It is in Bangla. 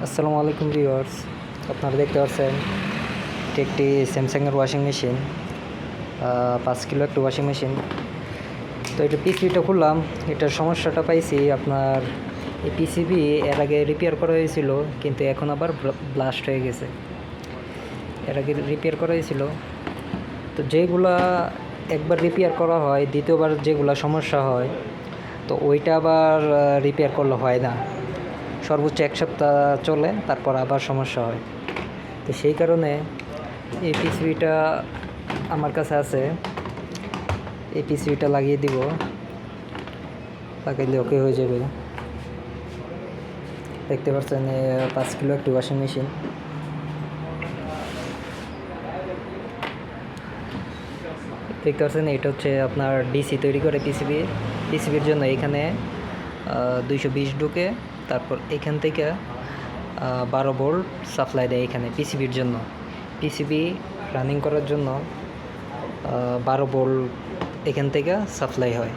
আসসালামু আলাইকুম ভিউয়ার্স, আপনারা দেখতে পাচ্ছেন এটি একটি স্যামসাংয়ের ওয়াশিং মেশিন, 5 কিলো একটা ওয়াশিং মেশিন। তো এটা পিসিবিটা খুললাম, এটার সমস্যাটা পাইছি আপনার এই পিসিবি এর আগে রিপেয়ার করা হয়েছিল, কিন্তু এখন আবার ব্লাস্ট হয়ে গেছে। এর আগে রিপেয়ার করা হয়েছিল, তো যেগুলা একবার রিপেয়ার করা হয় দ্বিতীয়বার যেগুলা সমস্যা হয় তো ওইটা আবার রিপেয়ার করলে হয় না, সর্বোচ্চ 1 সপ্তাহ চলে, তারপর আবার সমস্যা হয়। তো সেই কারণে এই পিসিবিটা আমার কাছে আছে, এই পিসিবিটা লাগিয়ে দিব, লাগাইলে ওকে হয়ে যাবে। দেখতে পাচ্ছেন 5 কিলো একটি ওয়াশিং মেশিন। দেখতে পাচ্ছেন এটা হচ্ছে আপনার ডিসি তৈরি করে পিসিবির জন্য। এখানে 220 ঢুকে, তারপর এখান থেকে 12 ভোল্ট সাপ্লাই দেয় এখানে পিসিবির জন্য। পিসিবি রানিং করার জন্য 12 ভোল্ট এখান থেকে সাপ্লাই হয়।